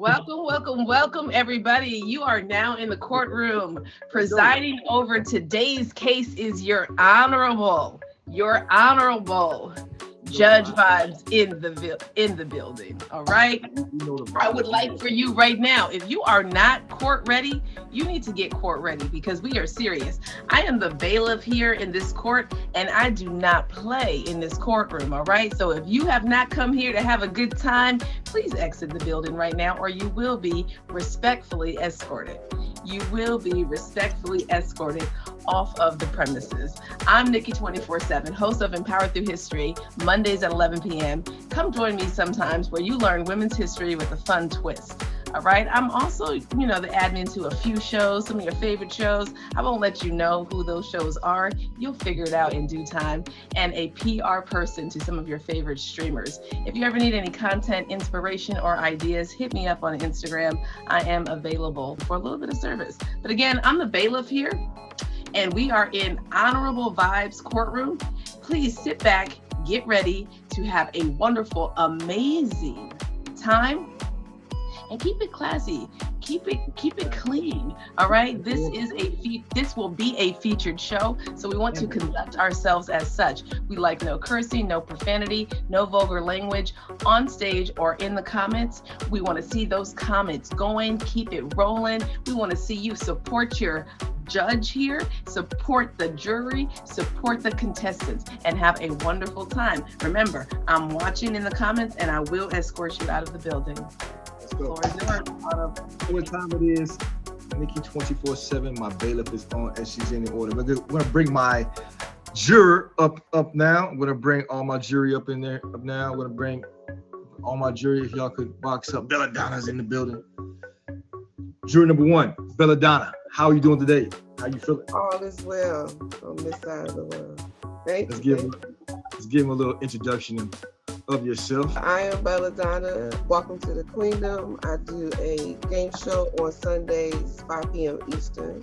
Welcome, welcome, welcome, everybody. You are now in the courtroom. Presiding over today's case is your honorable Judge Vibes in the building. All right. I would like for you right now, if you are not court ready, you need to get court ready because we are serious. I am the bailiff here in this court, and I do not play in this courtroom. All right. So if you have not come here to have a good time, please exit the building right now, or you will be respectfully escorted. You will be respectfully escorted off of the premises. I'm Nikki 24/7, host of Empowered Through History, Mondays at 11 p.m. Come join me sometimes where you learn women's history with a fun twist. All right. I'm also, the admin to a few shows, some of your favorite shows. I won't let you know who those shows are. You'll figure it out in due time. And a PR person to some of your favorite streamers. If you ever need any content, inspiration, or ideas, hit me up on Instagram. I am available for a little bit of service. But again, I'm the bailiff here, and we are in Honorable Vibes courtroom. Please sit back, get ready to have a wonderful, amazing time. And keep it classy, keep it clean. All right. This will be a featured show, so we want to conduct ourselves as such. We like no cursing, no profanity, no vulgar language on stage or in the comments. We want to see those comments going. Keep it rolling. We want to see you support your judge here, support the jury, support the contestants, and have a wonderful time. Remember, I'm watching in the comments, and I will escort you out of the building. Go. What time it is? Nikki 24/7. My bailiff is on as she's in the order. We're gonna bring my juror up now. I'm gonna bring all my jury up now. I'm gonna bring all my jury. If y'all could box up. Belladonna's in the building. Jury number 1, Belladonna. How are you doing today? How you feeling? All is well on this side of the world. Let's give him a little introduction of yourself. I am Belladonna. Welcome to the Queendom. I do a game show on Sundays, 5 p.m. Eastern.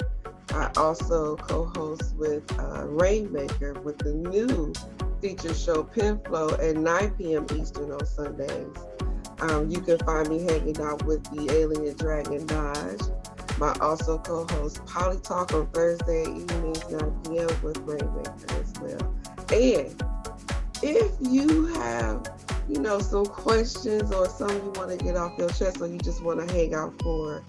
I also co-host with Rainmaker with the new feature show Pen Flow at 9 p.m. Eastern on Sundays. You can find me hanging out with the Alien Dragon Dodge. I also co-host Poly Talk on Thursday evenings, 9 p.m. with Rainmaker as well. And if you have, some questions or something you want to get off your chest, or you just want to hang out for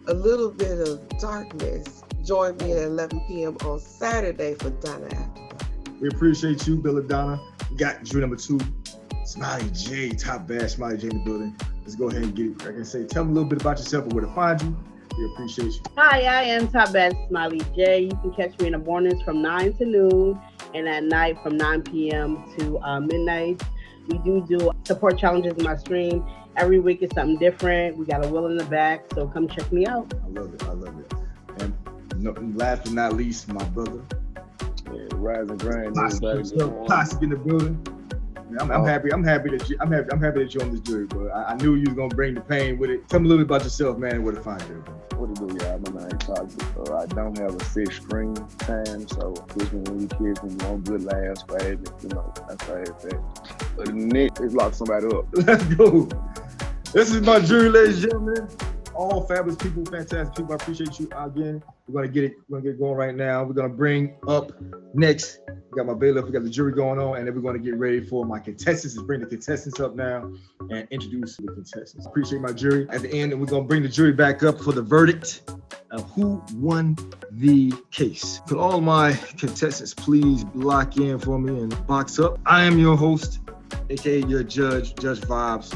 a little bit of darkness, join me at 11 p.m. on Saturday for Donna After Dark. We appreciate you, Belladonna. We got jury number 2, Smiley J, top bad Smiley J in the building. Let's go ahead and get it. Like I say, tell me a little bit about yourself and where to find you. We appreciate you. Hi, I am Top Bad Smiley J. You can catch me in the mornings from 9 to noon and at night from 9 p.m. to midnight. We do support challenges in my stream. Every week is something different. We got a wheel in the back, so come check me out. I love it. And last but not least, my brother. Yeah, Rise and Grind. Classic in the building. I'm happy that you're on this jury, bro. I knew you was gonna bring the pain with it. Tell me a little bit about yourself, man, and where to find you, bro. What to do, y'all? My name is Toxic. I don't have a set screen time, so just when you kids when you want good laughs, right? That's how it's at. But the next is lock somebody up. Let's go. This is my jury, ladies and gentlemen. All fabulous people, fantastic people. I appreciate you again. We're gonna get it going right now. We're gonna bring up next. We got my bailiff, we got the jury going on, and then we're gonna get ready for my contestants. Let's bring the contestants up now and introduce the contestants. Appreciate my jury. At the end, and we're gonna bring the jury back up for the verdict of who won the case. Could all my contestants please lock in for me and box up? I am your host, aka your judge, Judge Vibes.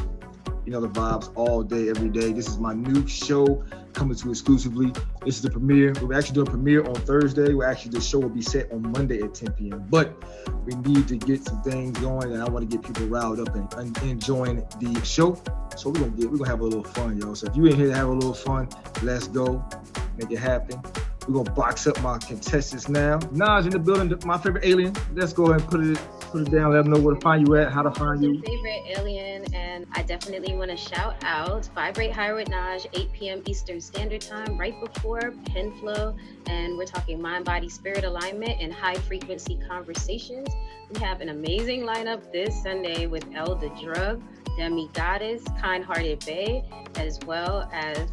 You know the vibes all day, every day. This is my new show coming to exclusively. This is the premiere. We're actually doing a premiere on Thursday. The show will be set on Monday at 10 p.m. But we need to get some things going, and I want to get people riled up and enjoying the show. So we're gonna have a little fun, y'all. So if you ain't here to have a little fun, let's go, make it happen. We're gonna box up my contestants now. Naj in the building, my favorite alien. Let's go ahead and put it down. Let them know where to find you at, how to find you. Favorite alien, and I definitely want to shout out Vibrate Higher with Naj, 8 p.m. Eastern Standard Time, right before Pen Flow, and we're talking mind, body, spirit alignment and high frequency conversations. We have an amazing lineup this Sunday with El the Drug, Demi Goddess, Kind-Hearted Bae, as well as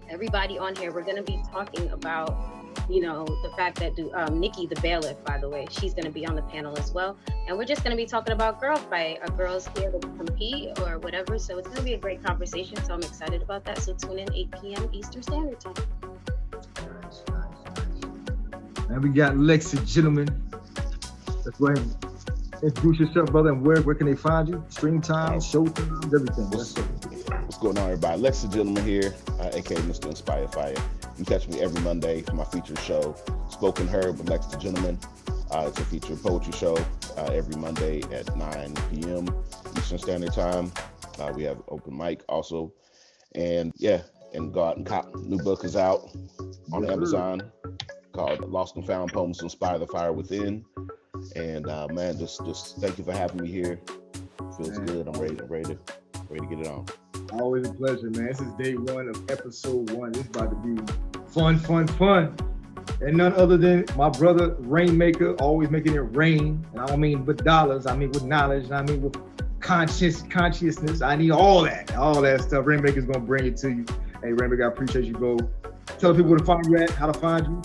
everybody on here. We're going to be talking about, the fact that Nikki the bailiff, by the way, she's going to be on the panel as well. And we're just going to be talking about girl fight. Are girls here to compete or whatever? So it's going to be a great conversation. So I'm excited about that. So tune in 8 p.m. Eastern Standard Time. Nice. And we got Lexi, gentlemen. Let's go ahead and introduce yourself, brother, and where can they find you? Stream time, show times, everything. What's going on, everybody? Lexi, gentleman here, aka Mr. Inspire Fire. You can catch me every Monday for my featured show, Spoken Herb with Lex the Gentleman. It's a featured poetry show every Monday at 9 p.m. Eastern Standard Time. We have open mic also. And Go Out and Cop. New book is out on Amazon called Lost and Found Poems to Inspire the Fire Within. And man, just thank you for having me here. Feels good. I'm ready to get it on. Always a pleasure, man. This is day one of episode 1. It's about to be fun. And none other than my brother, Rainmaker, always making it rain. And I don't mean with dollars, I mean with knowledge, and I mean with consciousness. I need all that stuff. Rainmaker's gonna bring it to you. Hey, Rainmaker, I appreciate you, bro. Tell people where to find you at, how to find you,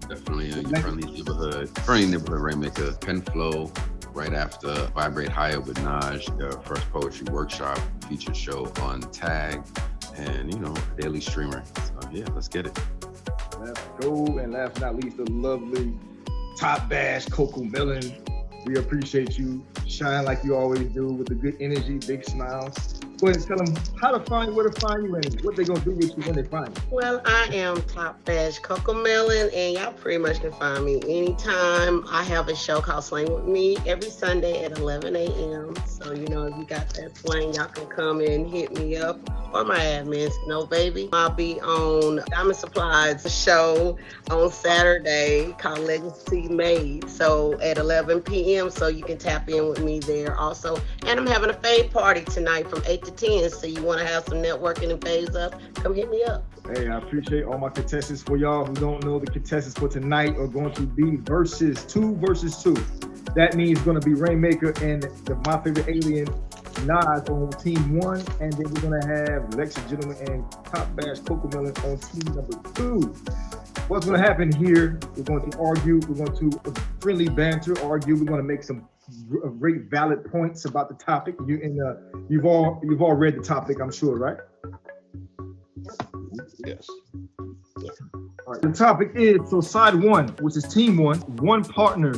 Definitely your friendly neighborhood Rainmaker, Pen Flow, right after Vibrate Higher with Naj, the first poetry workshop, featured show on Tag, and daily streamer. So yeah, let's get it. Let's go. And last but not least, the lovely Top Bash Coco Melon. We appreciate you. Shine like you always do with the good energy, big smiles. Go ahead and tell them how to find you, where to find you, and what they're going to do with you when they find you. Well, I am Top Bash Coco Melon, and y'all pretty much can find me anytime. I have a show called Slang With Me every Sunday at 11 a.m. So, if you got that slang, y'all can come and hit me up. Or my admins, no baby. I'll be on Diamond Supplies show on Saturday called Legacy Made. So at 11 p.m. So you can tap in with me there also. And I'm having a fade party tonight from 8 to 10. So you want to have some networking and fades up, come hit me up. Hey, I appreciate all my contestants. For y'all who don't know, the contestants for tonight are going to be two versus two. That means it's going to be Rainmaker and My Favorite Alien, Nas on team 1, and then we're gonna have Lexi Gentleman and Top Bash Coco Melon on team number 2. What's gonna happen here? We're going to argue. We're going to friendly banter, argue. We're gonna make some great valid points about the topic. You've all read the topic, I'm sure, right? Yes. All right. The topic is side 1, which is team 1. One partner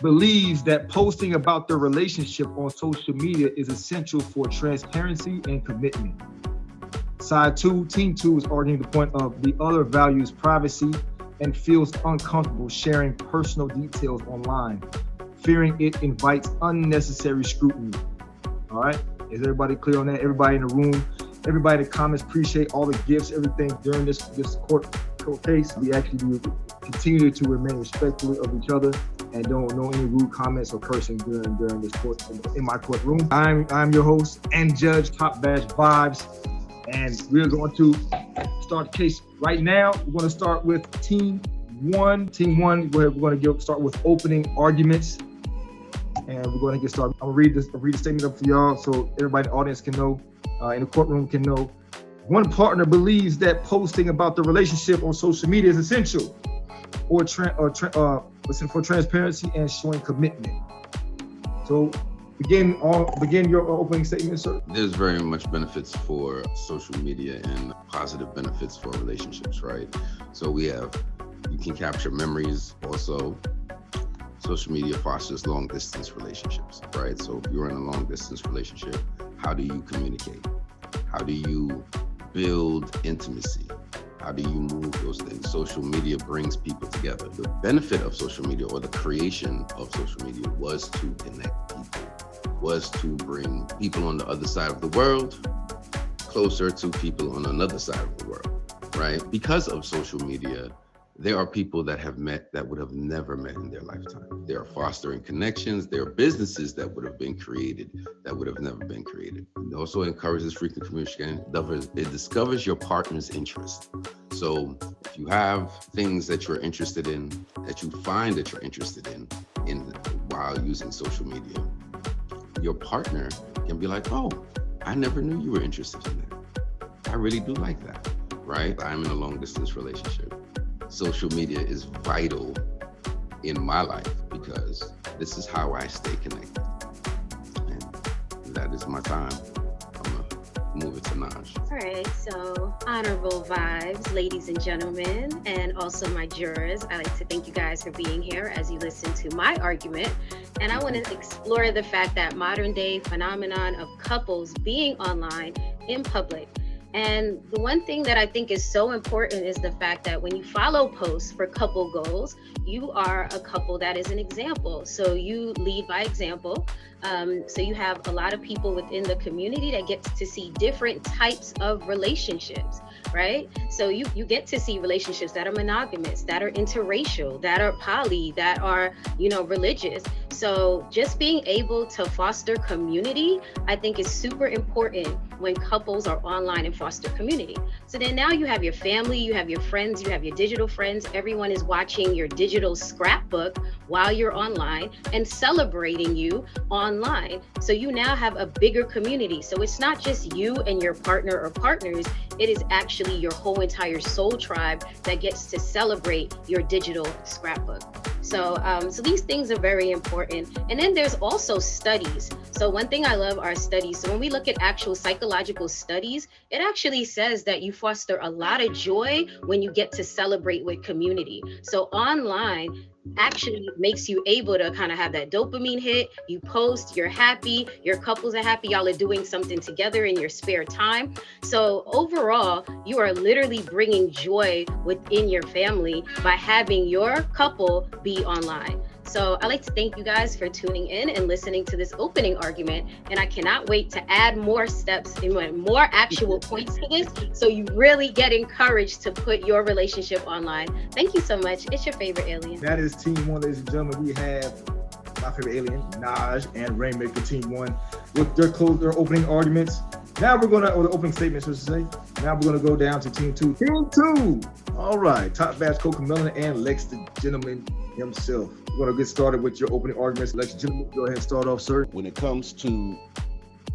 believes that posting about their relationship on social media is essential for transparency and commitment. Side 2, team 2 is arguing the point of the other values privacy and feels uncomfortable sharing personal details online, fearing it invites unnecessary scrutiny. All right, is everybody clear on that? Everybody in the room, everybody in the comments, appreciate all the gifts, everything during this court case. We actually do continue to remain respectful of each other and don't know any rude comments or cursing during this court in my courtroom. I'm your host and judge, Top Bash Vibes, and we're going to start the case right now. We're going to start with team 1. Team 1, we're going to start with opening arguments, and we're going to get started. I'll read the statement up for y'all so everybody in the audience can know, in the courtroom can know. One partner believes that posting about the relationship on social media is essential for transparency and showing commitment. So begin your opening statement, sir. There's very much benefits for social media and positive benefits for relationships, right? So you can capture memories. Also, social media fosters long distance relationships, right? So if you're in a long distance relationship, how do you communicate? How do you build intimacy? How do you move those things? Social media brings people together. The benefit of social media, or the creation of social media, was to connect people, was to bring people on the other side of the world closer to people on another side of the world, right? Because of social media, there are people that have met that would have never met in their lifetime. They are fostering connections. There are businesses that would have been created that would have never been created. It also encourages frequent communication. It discovers your partner's interest. So if you have things that you're interested in, that you find that you're interested in while using social media, your partner can be like, oh, I never knew you were interested in that. I really do like that, right? I'm in a long distance relationship. Social media is vital in my life because this is how I stay connected. And that is my time. I'm gonna move it to Naj. All right, so honorable vibes, ladies and gentlemen, and also my jurors. I'd like to thank you guys for being here as you listen to my argument. And I want to explore the fact that modern day phenomenon of couples being online in public. And the one thing that I think is so important is the fact that when you follow posts for couple goals, you are a couple that is an example. So you lead by example. So you have a lot of people within the community that gets to see different types of relationships, right? So you get to see relationships that are monogamous, that are interracial, that are poly, that are, religious. So just being able to foster community, I think is super important when couples are online and foster community. So then now you have your family, you have your friends, you have your digital friends, everyone is watching your digital scrapbook while you're online and celebrating you online. So you now have a bigger community. So it's not just you and your partner or partners, it is actually your whole entire soul tribe that gets to celebrate your digital scrapbook. So these things are very important. And then there's also studies. So one thing I love are studies. So when we look at actual psychological studies, it actually says that you foster a lot of joy when you get to celebrate with community. So online actually makes you able to kind of have that dopamine hit. You post, you're happy, your couples are happy, y'all are doing something together in your spare time. So overall, you are literally bringing joy within your family by having your couple be online. So I'd like to thank you guys for tuning in and listening to this opening argument. And I cannot wait to add more steps and more actual points to this. So you really get encouraged to put your relationship online. Thank you so much. It's your favorite alien. That is Team 1, ladies and gentlemen. We have my favorite alien, Naj, and Rainmaker, Team 1, with their opening arguments. Now we're going to, or the opening statements, I should say. Now we're going to go down to Team 2. Team 2! All right. Top Batch Coca Melon and Lex the Gentleman himself. We're going to get started with your opening arguments. Lex the Gentleman, go ahead and start off, sir. When it comes to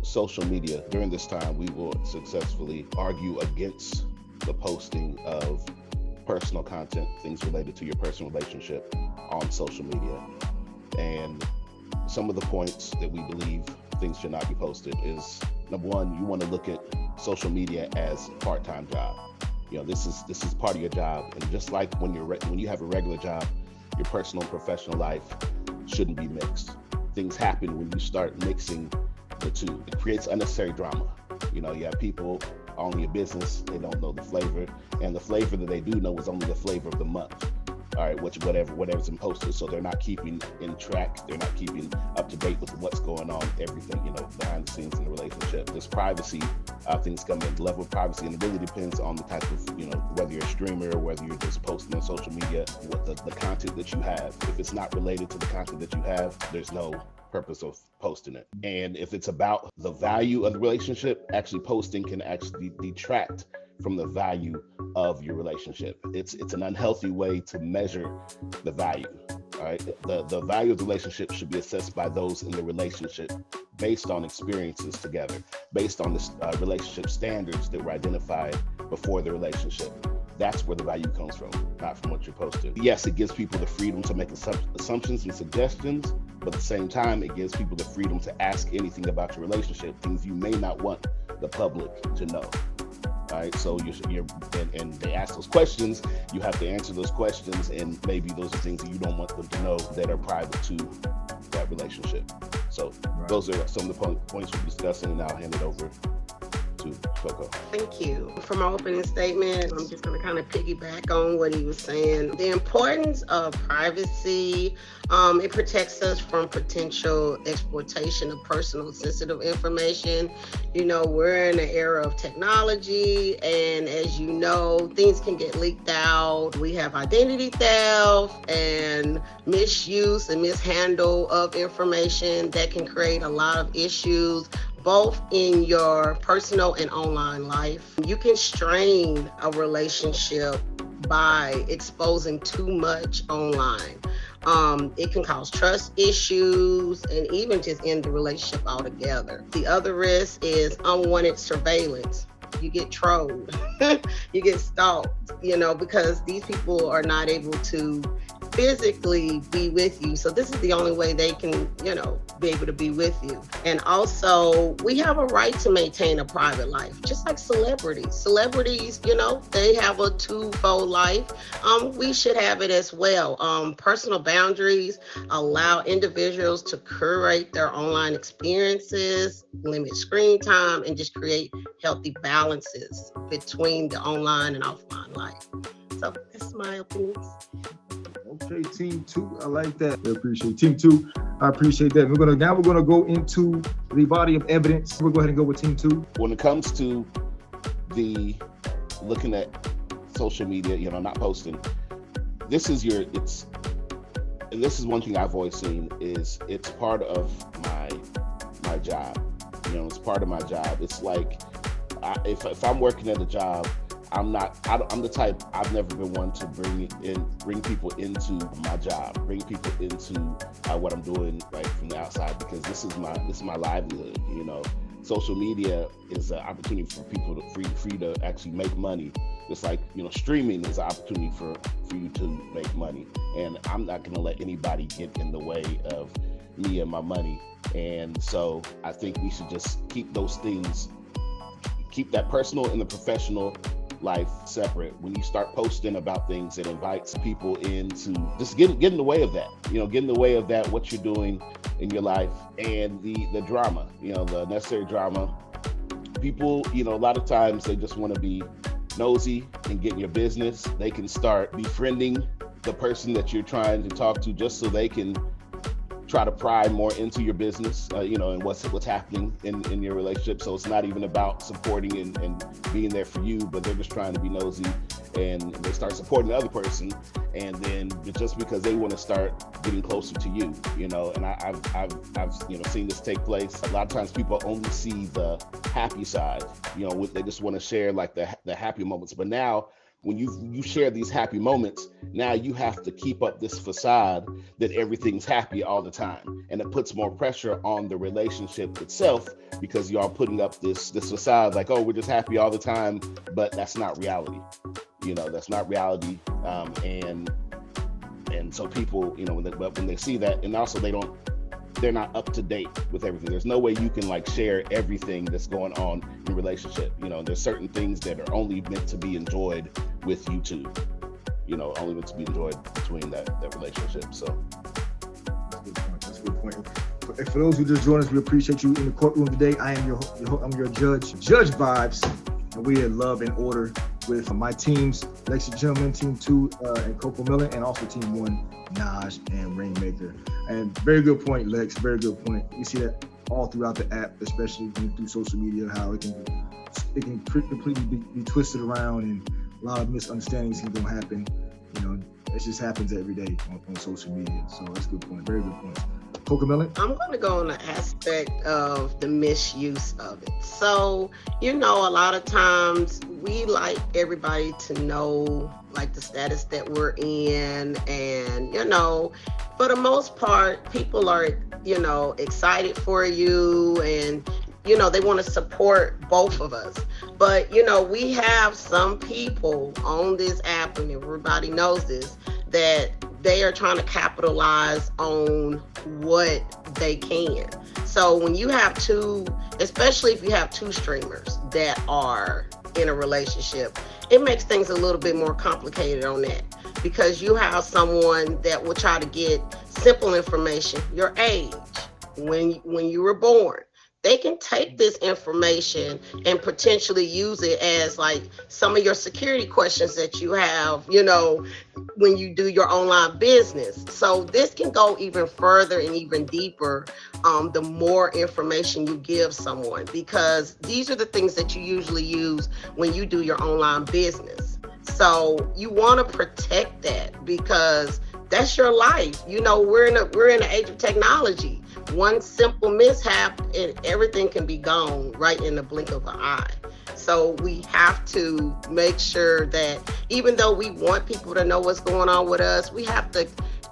social media, during this time, we will successfully argue against the posting of personal content, things related to your personal relationship on social media. And some of the points that we believe things should not be posted is, number one, you want to look at social media as a part-time job. This is part of your job. And just like when you have a regular job, your personal and professional life shouldn't be mixed. Things happen when you start mixing the two. It creates unnecessary drama. You have people owning your business, they don't know the flavor, and the flavor that they do know is only the flavor of the month. All right, whatever's been posted. So they're not keeping in track, they're not keeping up to date with what's going on, everything, behind the scenes in the relationship. There's privacy, things come in, the level of privacy, and it really depends on the type of, whether you're a streamer or whether you're just posting on social media, what the content that you have. If it's not related to the content that you have, there's no purpose of posting it. And if it's about the value of the relationship, actually posting can actually detract from the value of your relationship. It's an unhealthy way to measure the value. All right, the value of the relationship should be assessed by those in the relationship based on experiences together, based on the relationship standards that were identified before the relationship. That's where the value comes from, not from what you're posting. Yes, it gives people the freedom to make assumptions and suggestions, but at the same time, it gives people the freedom to ask anything about your relationship, things you may not want the public to know. All right, so and they ask those questions, you have to answer those questions, and maybe those are things that you don't want them to know that are private to that relationship. So Those are some of the points we're discussing, and I'll hand it over to Coco. Thank you. For my opening statement, I'm just going to kind of piggyback on what he was saying. The importance of privacy, it protects us from potential exploitation of personal sensitive information. We're in an era of technology, and as you know, things can get leaked out. We have identity theft and misuse and mishandle of information that can create a lot of issues, both in your personal and online life. You can strain a relationship by exposing too much online. It can cause trust issues and even just end the relationship altogether. The other risk is unwanted surveillance. You get trolled, you get stalked, because these people are not able to physically be with you. So this is the only way they can, be able to be with you. And also, we have a right to maintain a private life, just like celebrities. Celebrities, they have a twofold life. We should have it as well. Personal boundaries allow individuals to curate their online experiences, limit screen time, and just create healthy balances between the online and offline life. So that's my opinions. Okay, team 2, I like that. I appreciate team 2. I appreciate that. We're gonna go into the body of evidence. We'll go ahead and go with team 2. When it comes to the looking at social media, not posting, this is one thing I've always seen is it's part of my job. It's part of my job. It's like if I'm working at a job, I'm the type, I've never been one to bring people into my job, bring people into what I'm doing like from the outside, because this is my livelihood. Social media is an opportunity for people to free to actually make money. Just like, streaming is an opportunity for you to make money. And I'm not gonna let anybody get in the way of me and my money. And so I think we should just keep those things, keep that personal and the professional life separate. When you start posting about things, it invites people into just get in the way of that, get in the way of that, what you're doing in your life, and the drama, the necessary drama. People, a lot of times they just want to be nosy and get in your business. They can start befriending the person that you're trying to talk to just so they can try to pry more into your business, and what's happening in your relationship. So it's not even about supporting and being there for you, but they're just trying to be nosy, and they start supporting the other person, and then just because they want to start getting closer to you, and I've seen this take place. A lot of times people only see the happy side, they just want to share like the happy moments. But now when you share these happy moments, now you have to keep up this facade that everything's happy all the time. And it puts more pressure on the relationship itself, because y'all putting up this facade like, oh, we're just happy all the time, but that's not reality. That's not reality. And so people, when they see that, and also they're not up to date with everything. There's no way you can like share everything that's going on in your relationship. There's certain things that are only meant to be enjoyed with you two, only meant to be enjoyed between that relationship. So that's a good point. For those who just joined us, we appreciate you in the courtroom today. I am I'm your judge Vibes, and we in love and order with my teams, Lexi Gentleman, Team 2, and Coco Miller, and also Team 1, Naj and Rainmaker. And very good point, Lex, very good point. We see that all throughout the app, especially through social media, how it can completely be twisted around, and a lot of misunderstandings can happen. It just happens every day on social media. So that's a good point, very good point. Coco Miller? I'm going to go on the aspect of the misuse of it. So, a lot of times we like everybody to know like the status that we're in, and, for the most part, people are, excited for you, and, they want to support both of us. But, we have some people on this app, and everybody knows this, that they are trying to capitalize on what they can. So when you have especially if you have two streamers that are in a relationship, it makes things a little bit more complicated on that, because you have someone that will try to get simple information, your age, when you were born. They can take this information and potentially use it as like some of your security questions that you have, when you do your online business. So this can go even further and even deeper the more information you give someone, because these are the things that you usually use when you do your online business. So you want to protect that, because that's your life. We're in the age of technology. One simple mishap and everything can be gone right in the blink of an eye. So we have to make sure that even though we want people to know what's going on with us, we have to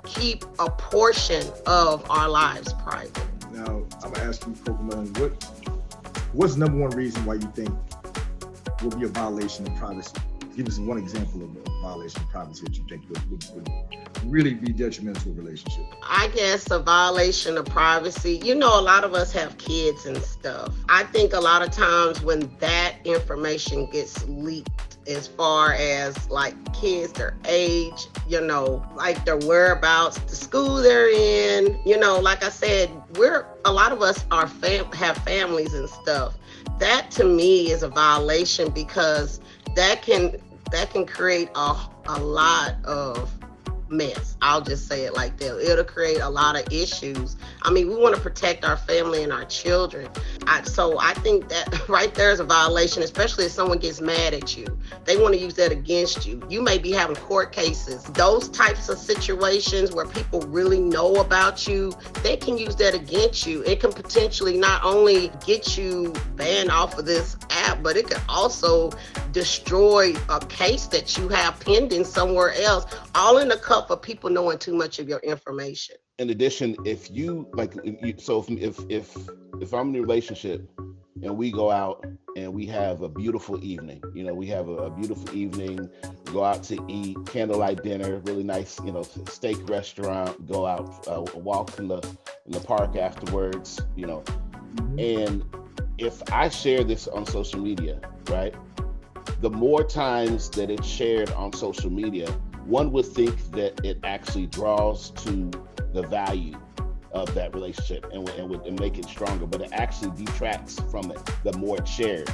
keep a portion of our lives private. Now, I'm gonna ask you, Cocomelon, what's the number one reason why you think will be a violation of privacy? Give us one example of a violation of privacy that you think would really be detrimental to a relationship. I guess a violation of privacy. You know, a lot of us have kids and stuff. I think a lot of times when that information gets leaked, as far as like kids, their age, you know, like their whereabouts, the school they're in, you know, like I said, a lot of us have families and stuff. That to me is a violation, because that can create a lot of mess. I'll just say it like that. It'll create a lot of issues. I mean, we want to protect our family and our children. So I think that right there is a violation, especially if someone gets mad at you. They want to use that against you. You may be having court cases. Those types of situations where people really know about you, they can use that against you. It can potentially not only get you banned off of this app, but it can also destroy a case that you have pending somewhere else, all in the cup of people knowing too much of your information. In addition, if you like, if I'm in a relationship and we go out and we have a beautiful evening, you know, we have a beautiful evening, go out to eat, candlelight dinner, really nice, you know, steak restaurant, go out, walk in the park afterwards, you know, and if I share this on social media, right, the more times that it's shared on social media, one would think that it actually draws to the value of that relationship and would make it stronger, but it actually detracts from it the more it's shared.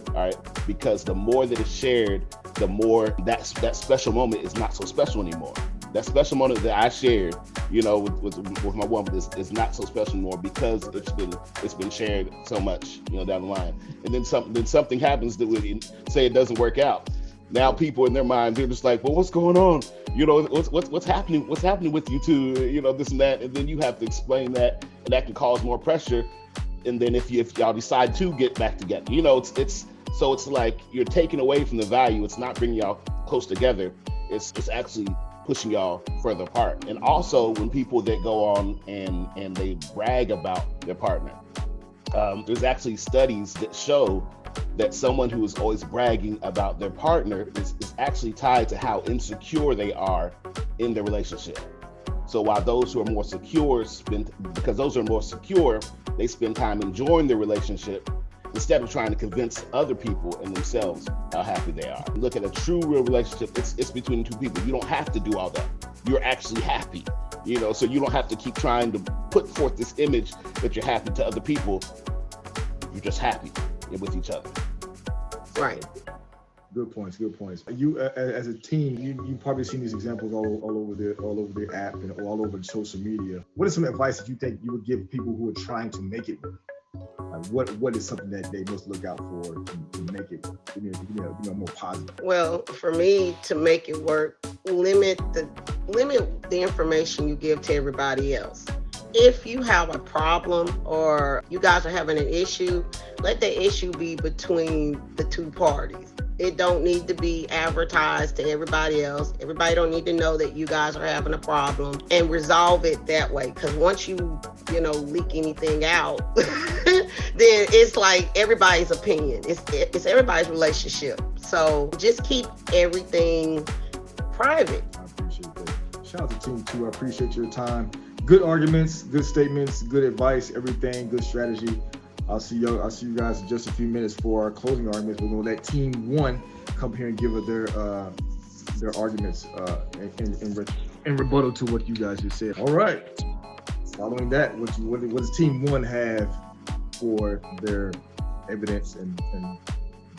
All right, because the more that it's shared, the more that special moment is not so special anymore. That special moment that I shared, you know, with my woman is not so special anymore, because it's been shared so much, you know, down the line. And then something happens that would say it doesn't work out. Now people in their mind, they're just like, well, what's going on? You know, what's happening? What's happening with you two? You know, this and that. And then you have to explain that, and that can cause more pressure. And then if y'all decide to get back together, you know, it's like you're taking away from the value. It's not bringing y'all close together. It's actually pushing y'all further apart. And also when people that go on and they brag about their partner, there's actually studies that show that someone who is always bragging about their partner is actually tied to how insecure they are in their relationship. So while those who are more secure because those who are more secure, they spend time enjoying their relationship instead of trying to convince other people and themselves how happy they are. Look at a true real relationship, it's between two people. You don't have to do all that. You're actually happy, you know, so you don't have to keep trying to put forth this image that you're happy to other people. You're just happy with each other. Right. Good points. You as a team, you probably seen these examples all over the app and all over social media. What is some advice that you think you would give people who are trying to make it work? Like what is something that they must look out for to make it more positive? Well, for me, to make it work, limit the information you give to everybody else. If you have a problem or you guys are having an issue, let the issue be between the two parties. It don't need to be advertised to everybody else. Everybody don't need to know that you guys are having a problem, and resolve it that way. Because once you leak anything out, then it's like everybody's opinion. It's everybody's relationship. So just keep everything private. I appreciate that. Shout out to Team 2. I appreciate your time. Good arguments, good statements, good advice, everything, good strategy. I'll see you guys in just a few minutes for our closing arguments. We're gonna let Team 1 come here and give their arguments in rebuttal to what you guys just said. All right. Following that, what does Team 1 have for their evidence and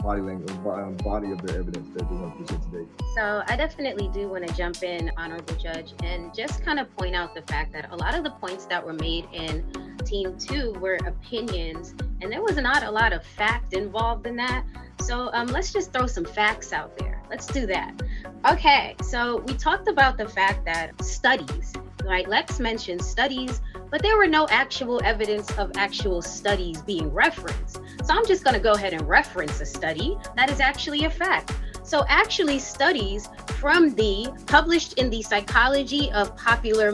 body of their evidence that they want to present today? So I definitely do want to jump in, Honorable Judge, and just kind of point out the fact that a lot of the points that were made in Team 2 were opinions, and there was not a lot of fact involved in that. So let's just throw some facts out there. Let's do that. Okay, so we talked about the fact that studies, like Lex mentioned studies, but there were no actual evidence of actual studies being referenced. So I'm just going to go ahead and reference a study that is actually a fact. So actually studies published in the Psychology of Popular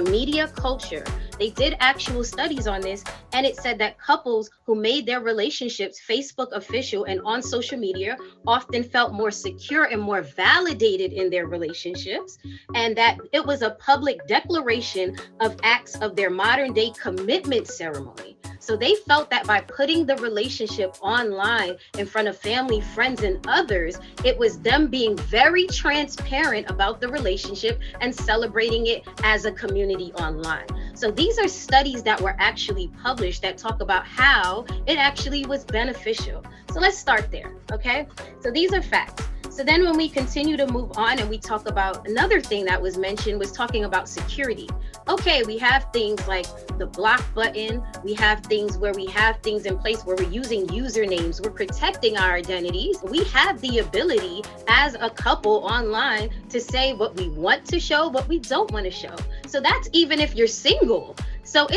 Media Culture. They did actual studies on this, and it said that couples who made their relationships Facebook official and on social media often felt more secure and more validated in their relationships, and that it was a public declaration of acts of their modern day commitment ceremony. So they felt that by putting the relationship online in front of family, friends, and others, it was them being very transparent about the relationship and celebrating it as a community online. So these are studies that were actually published that talk about how it actually was beneficial. So let's start there, okay? So these are facts. So then when we continue to move on and we talk about another thing that was mentioned was talking about security. Okay, we have things like the block button. We have things where we have things in place where we're using usernames. We're protecting our identities. We have the ability as a couple online to say what we want to show, what we don't want to show. So that's even if you're single. So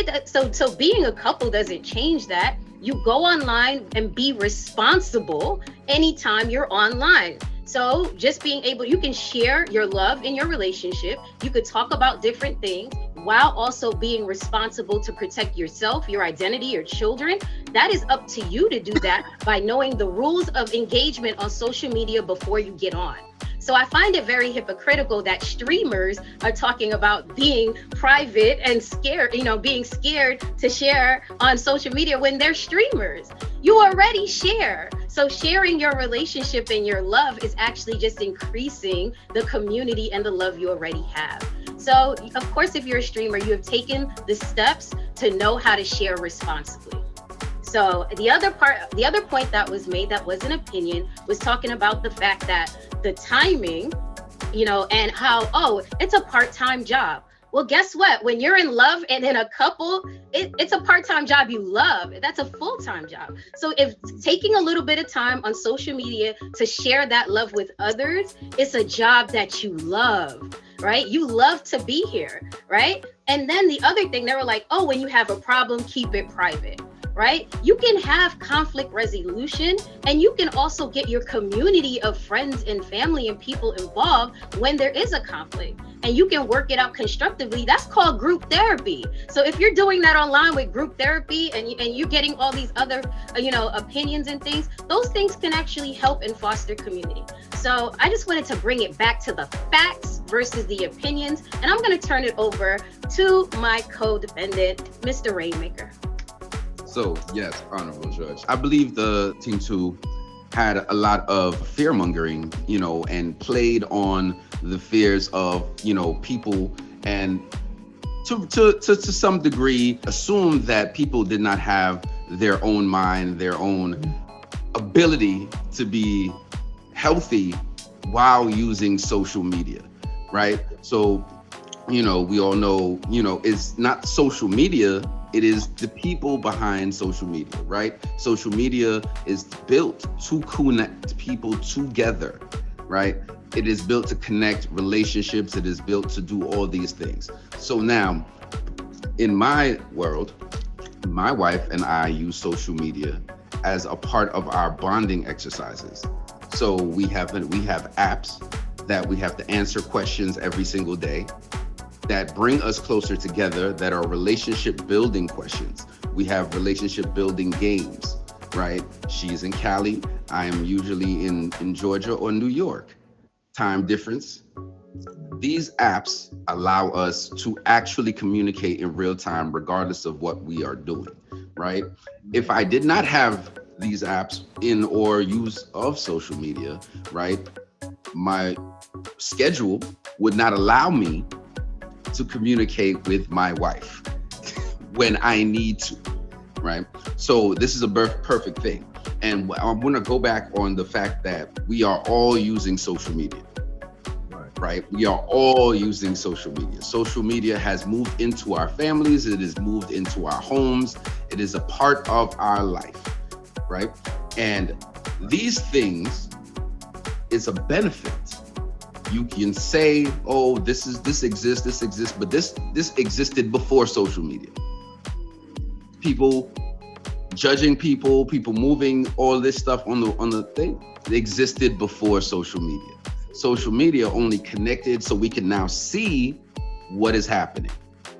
being a couple doesn't change that. You go online and be responsible anytime you're online. So just being able, you can share your love in your relationship. You could talk about different things while also being responsible to protect yourself, your identity, your children. That is up to you to do that by knowing the rules of engagement on social media before you get on. So I find it very hypocritical that streamers are talking about being private and scared, being scared to share on social media when they're streamers. You already share. So sharing your relationship and your love is actually just increasing the community and the love you already have. So of course, if you're a streamer, you have taken the steps to know how to share responsibly. So the other point that was made that was an opinion was talking about the fact that the timing, and how, it's a part-time job. Well, guess what? When you're in love and in a couple, it's a part-time job you love. That's a full-time job. So if taking a little bit of time on social media to share that love with others, it's a job that you love, right? You love to be here, right? And then the other thing, they were like, when you have a problem, keep it private. Right? You can have conflict resolution, and you can also get your community of friends and family and people involved when there is a conflict, and you can work it out constructively. That's called group therapy. So if you're doing that online with group therapy and you're getting all these other, opinions and things, those things can actually help and foster community. So I just wanted to bring it back to the facts versus the opinions, and I'm going to turn it over to my co-defendant, Mr. Rainmaker. So yes, Honorable Judge. I believe the Team 2 had a lot of fear mongering, and played on the fears of, people, and to some degree assumed that people did not have their own mind, their own ability to be healthy while using social media, right? So, we all know, it's not social media. It is the people behind social media, right? Social media is built to connect people together, right? It is built to connect relationships. It is built to do all these things. So now, in my world, my wife and I use social media as a part of our bonding exercises. So we have apps that we have to answer questions every single day that bring us closer together, that are relationship building questions. We have relationship building games, right? She's in Cali. I am usually in Georgia or New York. Time difference. These apps allow us to actually communicate in real time, regardless of what we are doing, right? If I did not have these apps in or use of social media, right, my schedule would not allow me to communicate with my wife when I need to, right? So this is a perfect thing. And I'm gonna go back on the fact that we are all using social media, right? We are all using social media. Social media has moved into our families. It has moved into our homes. It is a part of our life, right? And these things is a benefit. You can say, this exists, but this existed before social media. People judging people moving all this stuff on the thing, it existed before social media. social media only connected so we can now see what is happening,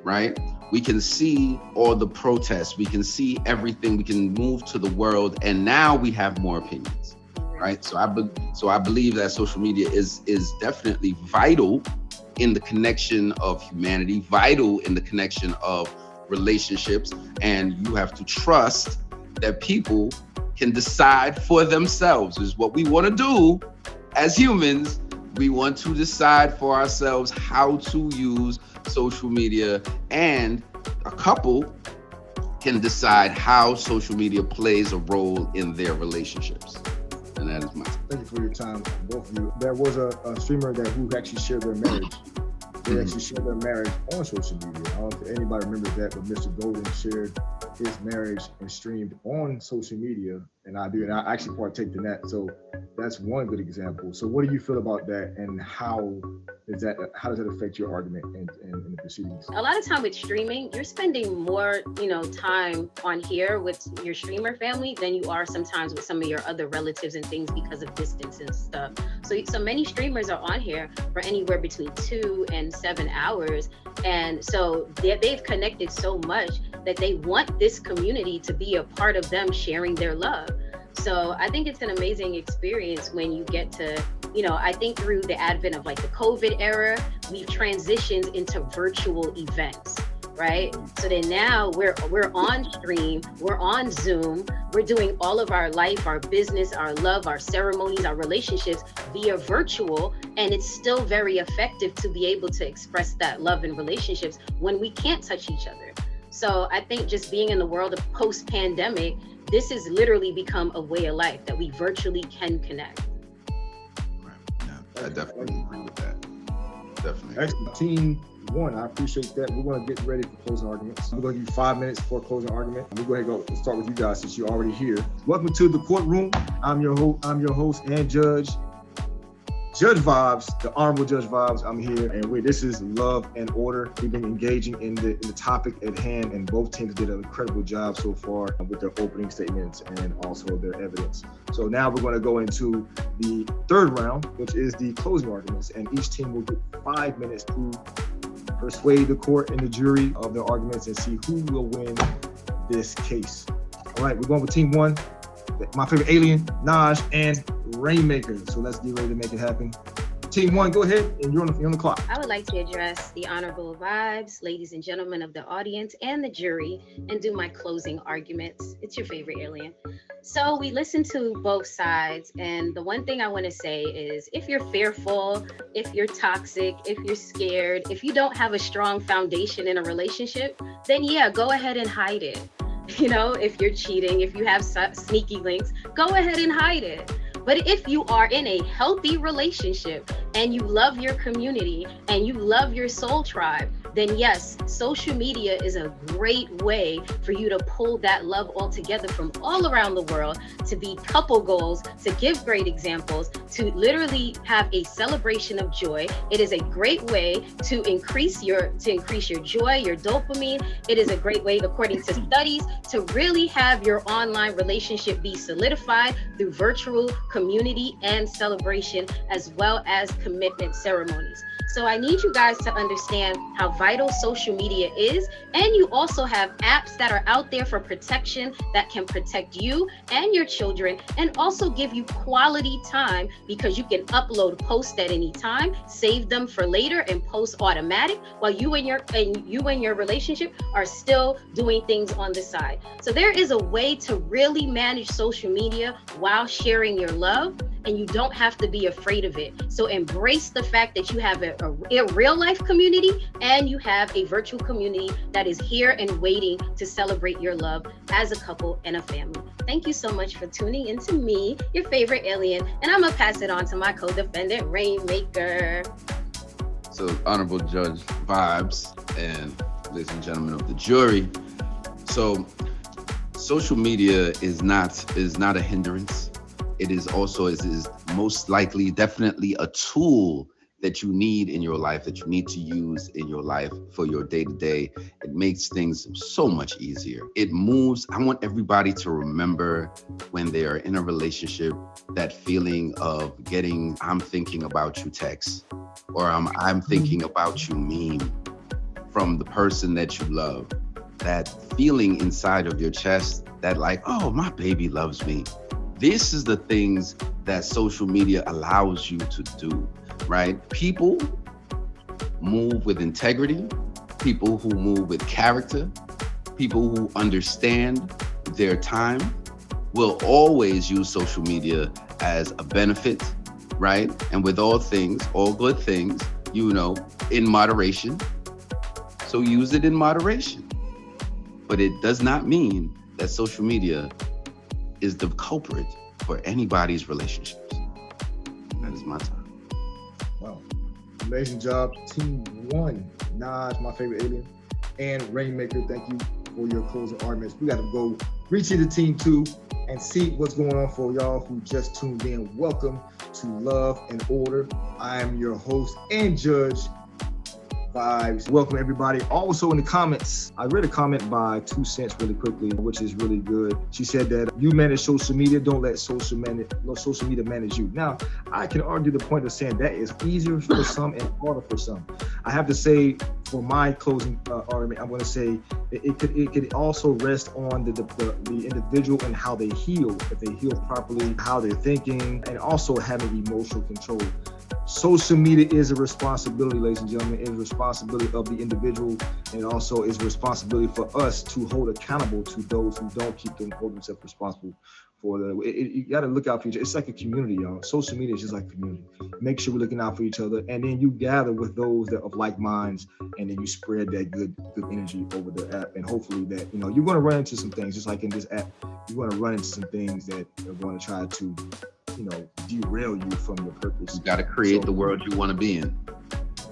right? We can see all the protests, we can see everything, we can move to the world, and now we have more opinions, right? So I believe that social media is definitely vital in the connection of humanity, vital in the connection of relationships, and you have to trust that people can decide for themselves. Is what we want to do as humans. We want to decide for ourselves how to use social media, and a couple can decide how social media plays a role in their relationships. And that is my time. Thank you for your time, both of you. There was a streamer who actually shared their marriage. They actually shared their marriage on social media. I don't know if anybody remembers that, but Mr. Golden shared his marriage and streamed on social media, and I do, and I actually partake in that. So that's one good example. So what do you feel about that, and how does that affect your argument in the proceedings? A lot of time with streaming, you're spending more, time on here with your streamer family than you are sometimes with some of your other relatives and things because of distance and stuff. So many streamers are on here for anywhere between 2 and 7 hours. And so they've connected so much that they want this community to be a part of them sharing their love. So I think it's an amazing experience when you get to, I think through the advent of like the COVID era, we've transitioned into virtual events, right? So then now we're on stream, we're on Zoom, we're doing all of our life, our business, our love, our ceremonies, our relationships via virtual, and it's still very effective to be able to express that love in relationships when we can't touch each other. So I think just being in the world of post-pandemic, this has literally become a way of life that we virtually can connect. Right. Yeah, I definitely agree with that. Definitely. Excellent. Team 1, I appreciate that. We're going to get ready for closing arguments. We're going to give you 5 minutes for closing argument. We'll go ahead and go start with you guys since you're already here. Welcome to the courtroom. I'm your host and judge, Judge Vibes, the Honorable Judge Vibes. I'm here, and this is Love and Order. We've been engaging in the topic at hand, and both teams did an incredible job so far with their opening statements and also their evidence. So now we're going to go into the third round, which is the closing arguments, and each team will get 5 minutes to persuade the court and the jury of their arguments and see who will win this case. All right, we're going with Team 1. My favorite alien, Naj, and Rainmaker. So let's get ready to make it happen. Team 1, go ahead, and you're on the clock. I would like to address the honorable vibes, ladies and gentlemen of the audience and the jury, and do my closing arguments. It's your favorite alien. So we listened to both sides, and the one thing I want to say is if you're fearful, if you're toxic, if you're scared, if you don't have a strong foundation in a relationship, then yeah, go ahead and hide it. If you're cheating, if you have sneaky links, go ahead and hide it. But if you are in a healthy relationship and you love your community and you love your soul tribe, then yes, social media is a great way for you to pull that love all together from all around the world, to be couple goals, to give great examples, to literally have a celebration of joy. It is a great way to increase your joy, your dopamine. It is a great way, according to studies, to really have your online relationship be solidified through virtual community and celebration, as well as commitment ceremonies. So I need you guys to understand how vital social media is. And you also have apps that are out there for protection that can protect you and your children, and also give you quality time, because you can upload posts at any time, save them for later, and post automatic while you and your relationship are still doing things on the side. So there is a way to really manage social media while sharing your love, and you don't have to be afraid of it. So embrace the fact that you have a real life community and you have a virtual community that is here and waiting to celebrate your love as a couple and a family. Thank you so much for tuning in to me, your favorite alien, and I'm gonna pass it on to my co-defendant, Rainmaker. So, Honorable Judge Vibes and ladies and gentlemen of the jury. So, social media is not a hindrance. It is also, is most likely, definitely a tool that you need in your life, that you need to use in your life for your day-to-day. It makes things so much easier. It moves. I want everybody to remember when they are in a relationship, that feeling of getting "I'm thinking about you" text, or I'm thinking about you" meme from the person that you love. That feeling inside of your chest that like, oh, my baby loves me. This is the things that social media allows you to do, right? People move with integrity, people who move with character, people who understand their time will always use social media as a benefit, right? And with all things, all good things, in moderation. So use it in moderation. But it does not mean that social media is the culprit for anybody's relationships. That is my time. Wow. Amazing job, Team 1. Nas, my favorite alien, and Rainmaker, thank you for your closing arguments. We got to go reach into Team 2 and see what's going on for y'all who just tuned in. Welcome to Love and Order. I am your host and judge, Vibes. Welcome everybody. Also in the comments, I read a comment by 2 Cents really quickly, which is really good. She said that you manage social media, don't let social media manage you. Now, I can argue the point of saying that is easier for some and harder for some. I have to say, for my closing argument, I'm going to say it could also rest on the individual and how they heal, if they heal properly, how they're thinking, and also having emotional control. Social media is a responsibility, ladies and gentlemen. It is a responsibility of the individual, and also is a responsibility for us to hold accountable to those who don't hold themselves responsible for that. You got to look out for each other. It's like a community, y'all. Social media is just like a community. Make sure we're looking out for each other, and then you gather with those that of like minds, and then you spread that good energy over the app. And hopefully that you're going to run into some things, just like in this app. You're going to run into some things that are going to try to derail you from your purpose. You got to create the world you want to be in.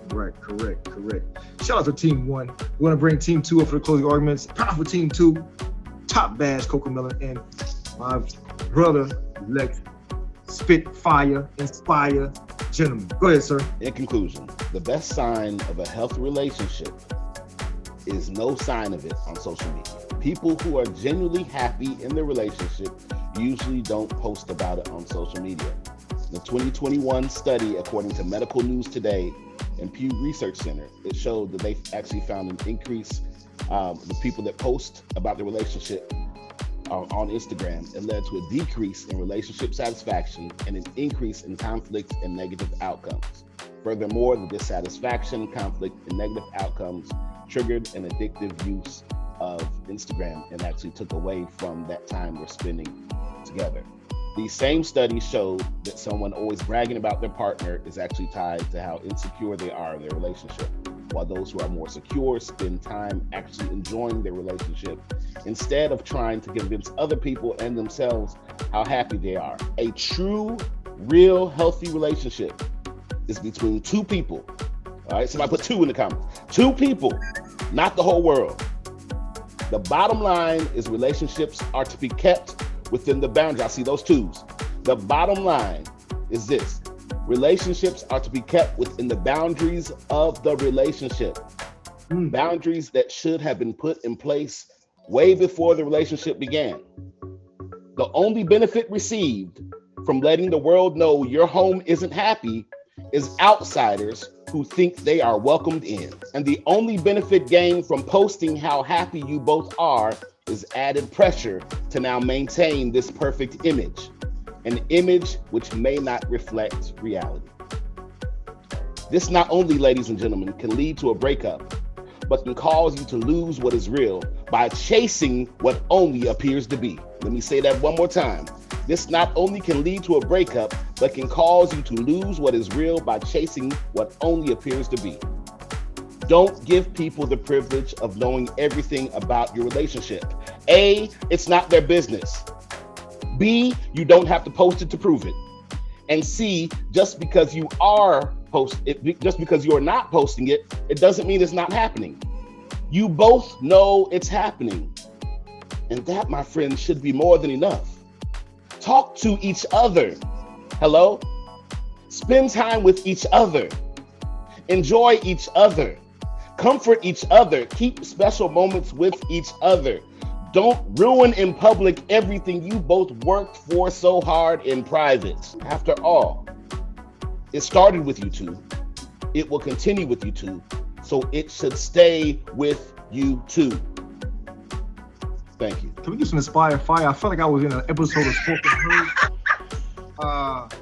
Right, correct. Shout out to Team 1. We're going to bring Team 2 up for the closing arguments. Powerful Team 2, Top Bash, Cocomelon, and my brother, Lex, spit fire, inspire, gentlemen. Go ahead, sir. In conclusion, the best sign of a healthy relationship is no sign of it on social media. People who are genuinely happy in their relationship usually don't post about it on social media. The 2021 study, according to Medical News Today and Pew Research Center, it showed that they actually found an increase the people that post about their relationship on Instagram. It led to a decrease in relationship satisfaction and an increase in conflict and negative outcomes. Furthermore, the dissatisfaction, conflict, and negative outcomes triggered an addictive use of Instagram and actually took away from that time we're spending together. These same studies showed that someone always bragging about their partner is actually tied to how insecure they are in their relationship, while those who are more secure spend time actually enjoying their relationship instead of trying to convince other people and themselves how happy they are. A true, real, healthy relationship is between two people. All right, somebody put 2 in the comments. 2 people, not the whole world. The bottom line is relationships are to be kept within the boundaries. I see those 2s. The bottom line is this: relationships are to be kept within the boundaries of the relationship. Boundaries that should have been put in place way before the relationship began. The only benefit received from letting the world know your home isn't happy is outsiders who think they are welcomed in. And the only benefit gained from posting how happy you both are is added pressure to now maintain this perfect image, an image which may not reflect reality. This not only, ladies and gentlemen, can lead to a breakup, but can cause you to lose what is real by chasing what only appears to be. Let me say that one more time. This not only can lead to a breakup, but can cause you to lose what is real by chasing what only appears to be. Don't give people the privilege of knowing everything about your relationship. A, it's not their business. B, you don't have to post it to prove it. And C, just because you are not posting it, it doesn't mean it's not happening. You both know it's happening. And that, my friends, should be more than enough. Talk to each other. Hello? Spend time with each other. Enjoy each other. Comfort each other. Keep special moments with each other. Don't ruin in public everything you both worked for so hard in private. After all, it started with you two. It will continue with you two. So it should stay with you two. Thank you. Can we get some inspired fire? I felt like I was in an episode of Spoken Heard.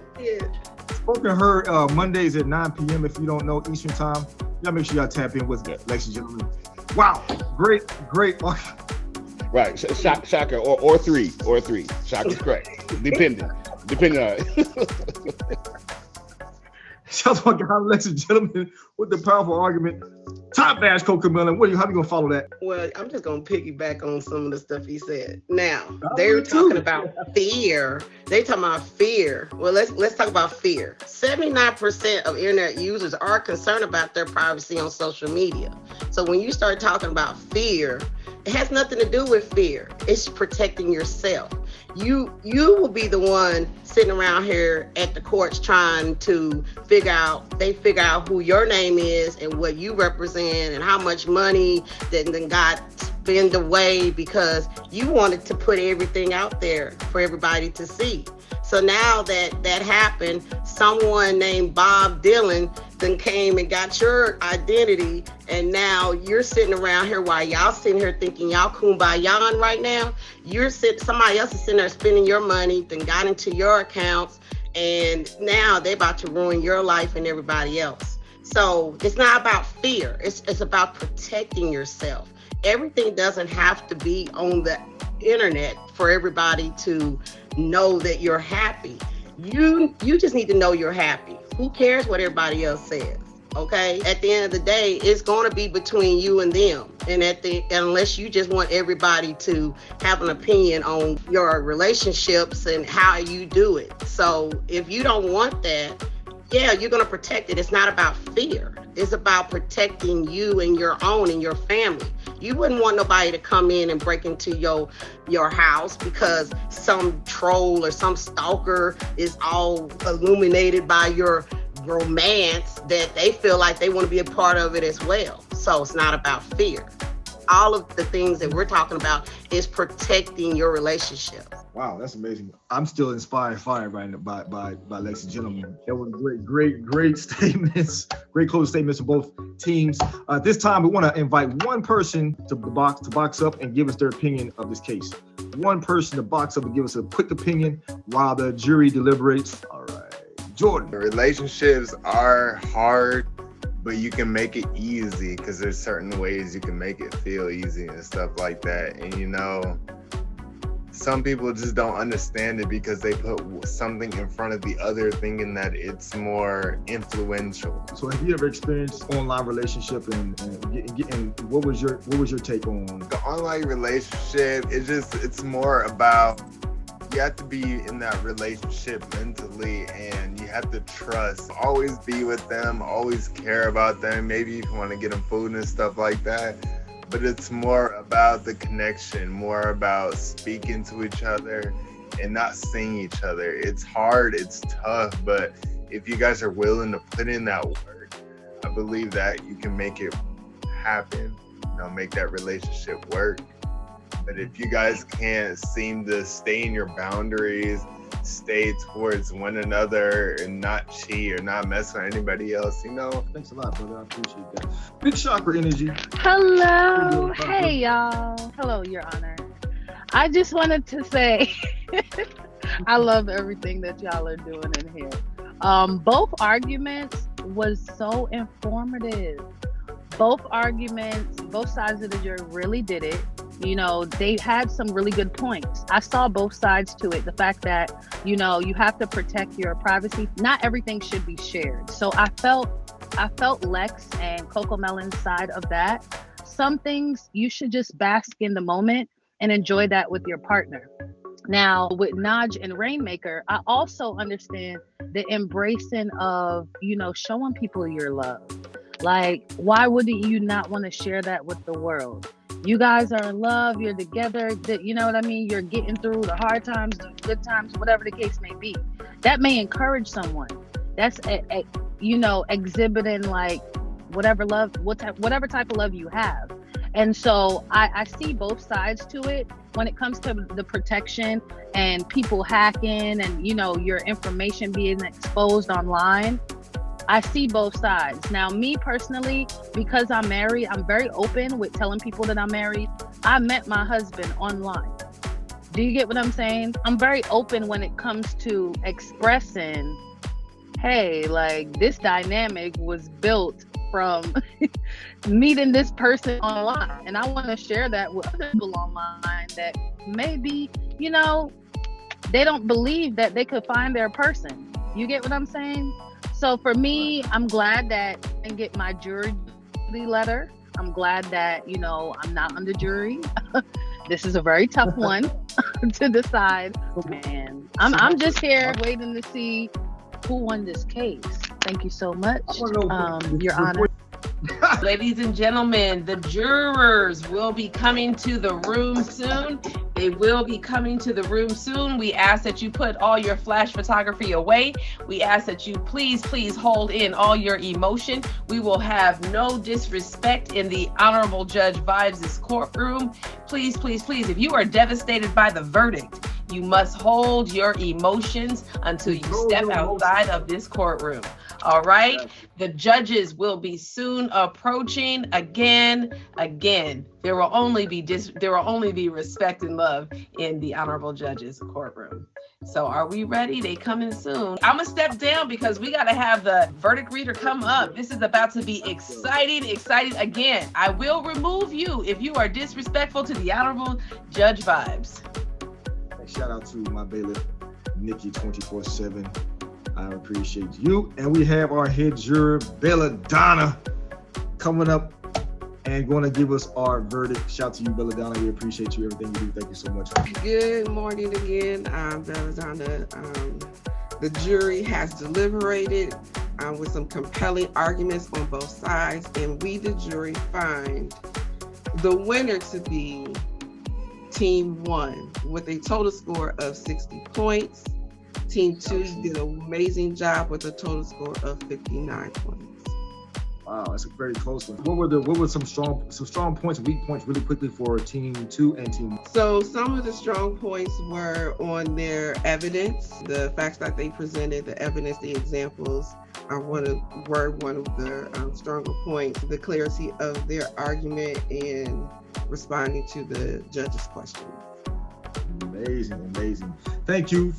Spoken Heard Mondays at 9 p.m. If you don't know Eastern time. Y'all make sure y'all tap in with it, ladies and gentlemen. Wow, great. Right, Shaka, or three. Shaka's correct. Depending on it. Shout out to God, ladies and gentlemen, with the powerful argument. Top Bash Coca Melon. How you gonna follow that? Well, I'm just gonna piggyback on some of the stuff he said. Now, they're talking about fear. They talking about fear. Well, let's talk about fear. 79% of internet users are concerned about their privacy on social media. So when you start talking about fear, it has nothing to do with fear. It's protecting yourself. You will be the one sitting around here at the courts trying to figure out who your name is and what you represent and how much money that then got spent away because you wanted to put everything out there for everybody to see. So now that happened, someone named Bob Dylan then came and got your identity, and now you're sitting around here while y'all sitting here thinking y'all kumbayaing right now. Somebody else is sitting there spending your money, then got into your accounts, and now they're about to ruin your life and everybody else. So it's not about fear. It's about protecting yourself. Everything doesn't have to be on the internet for everybody to know that you're happy. You just need to know you're happy. Who cares what everybody else says? Okay? At the end of the day, it's going to be between you and them. And unless you just want everybody to have an opinion on your relationships and how you do it. So if you don't want that, yeah, you're going to protect it. It's not about fear. It's about protecting you and your own and your family. You wouldn't want nobody to come in and break into your house because some troll or some stalker is all illuminated by your romance that they feel like they want to be a part of it as well. So it's not about fear. All of the things that we're talking about is protecting your relationship. Wow, that's amazing. I'm still inspired fire by ladies and gentlemen. That was great statements, great closing statements from both teams. This time we want to invite one person to box up and give us their opinion of this case. One person to box up and give us a quick opinion while the jury deliberates. All right, Jordan. Relationships are hard, but you can make it easy because there's certain ways you can make it feel easy and stuff like that. And some people just don't understand it because they put something in front of the other thinking that it's more influential. So have you ever experienced online relationship and what was your take on the online relationship? It's more about you have to be in that relationship mentally and you have to trust, always be with them, always care about them. Maybe if you want to get them food and stuff like that. But it's more about the connection, more about speaking to each other and not seeing each other. It's hard, it's tough, but if you guys are willing to put in that work, I believe that you can make it happen, make that relationship work. But if you guys can't seem to stay in your boundaries, stay towards one another and not cheat or not mess with anybody else, Thanks a lot, brother. I appreciate that. Big chakra energy. Hello. Hey, y'all. Hello, Your Honor. I just wanted to say I love everything that y'all are doing in here. Both arguments was so informative. Both arguments, both sides of the jury really did it. They had some really good points. I saw both sides to it. The fact that, you have to protect your privacy. Not everything should be shared. So I felt Lex and Coco Melon's side of that. Some things you should just bask in the moment and enjoy that with your partner. Now, with Naj and Rainmaker, I also understand the embracing of, showing people your love. Like, why wouldn't you not want to share that with the world? You guys are in love, you're together, you know what I mean? You're getting through the hard times, the good times, whatever the case may be. That may encourage someone. That's exhibiting like whatever type of love you have. And so I see both sides to it when it comes to the protection and people hacking and, your information being exposed online. I see both sides. Now, me personally, because I'm married, I'm very open with telling people that I'm married. I met my husband online. Do you get what I'm saying? I'm very open when it comes to expressing, hey, like this dynamic was built from meeting this person online. And I want to share that with other people online that maybe, they don't believe that they could find their person. You get what I'm saying? So for me, I'm glad that I get my jury letter. I'm glad that, I'm not on the jury. This is a very tough one to decide. Man, I'm just here waiting to see who won this case. Thank you so much, Your Honor. Ladies and gentlemen, the jurors will be coming to the room soon. They will be coming to the room soon. We ask that you put all your flash photography away. We ask that you please hold in all your emotion. We will have no disrespect in the Honorable Judge Vibes' courtroom. Please, if you are devastated by the verdict, you must hold your emotions until you step outside of this courtroom. All right? The judges will be soon approaching again. There will only be respect and love in the Honorable Judge's courtroom. So are we ready? They coming soon. I'm gonna step down because we gotta have the verdict reader come up. This is about to be exciting again. I will remove you if you are disrespectful to the Honorable Judge Vibes. Shout out to my bailiff, Nikki 24/7. I appreciate you. And we have our head juror, Belladonna, coming up and going to give us our verdict. Shout out to you, Belladonna. We appreciate you, everything you do. Thank you so much. Good morning again. I'm Belladonna. The jury has deliberated with some compelling arguments on both sides, and we, the jury, find the winner to be Team 1 with a total score of 60 points. Team 2 did an amazing job with a total score of 59 points. Wow, that's a very close one. What were some strong points and weak points really quickly for Team 2 and Team 1? So some of the strong points were on their evidence, the facts that they presented, the evidence, the examples are one of the stronger points. The clarity of their argument and responding to the judge's questions. Amazing. Thank you.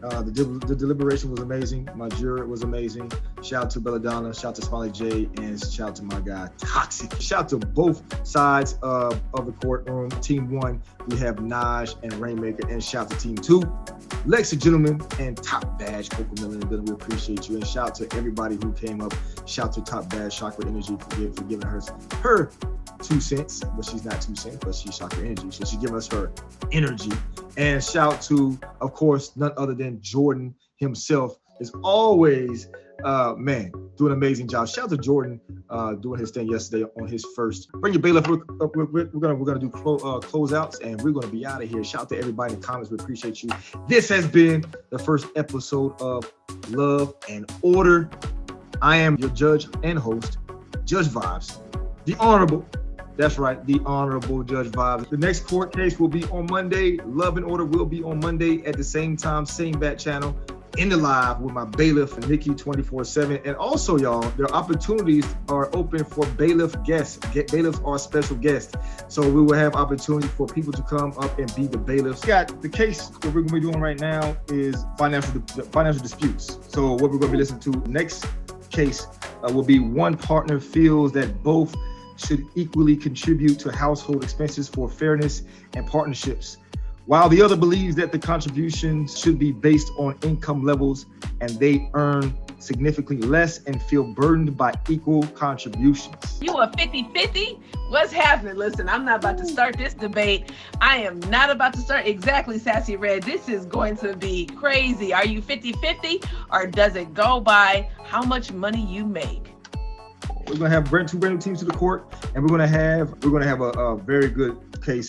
The deliberation was amazing. My juror was amazing. Shout out to Belladonna, shout out to Smiley J, and shout out to my guy Toxic. Shout out to both sides of the courtroom. Team 1, we have Naj and Rainmaker, and shout out to Team 2, Lexi Gentleman and Top Badge Coco Millen. We appreciate you, and shout out to everybody who came up. Shout out to Top Badge Chakra Energy for giving her 2 cents, but she's not 2 cents, but she's Chakra Energy, so she's giving us her energy. And shout to, of course, none other than Jordan himself, is always, doing an amazing job. Shout out to Jordan doing his thing yesterday on his first. Bring your bailiff. We're gonna do closeouts, and we're gonna be out of here. Shout out to everybody in the comments. We appreciate you. This has been the first episode of Love and Order. I am your judge and host, Judge Vibes, the Honorable. That's right, the Honorable Judge Vibes. The next court case will be on Monday. Love and Order will be on Monday at the same time, same bat channel, in the live with my bailiff, Nikki 24/7. And also, y'all, their opportunities are open for bailiff guests. Bailiffs are special guests. So we will have opportunity for people to come up and be the bailiffs. Got the case that we're gonna be doing right now is financial disputes. So what we're gonna be listening to next case will be one partner feels that both should equally contribute to household expenses for fairness and partnerships, while the other believes that the contributions should be based on income levels and they earn significantly less and feel burdened by equal contributions. You are 50-50? What's happening? Listen, I'm not about to start this debate. I am not about to start. Exactly, Sassy Red. This is going to be crazy. Are you 50-50 or does it go by how much money you make? We're gonna have two brand new teams to the court, and we're gonna have a very good case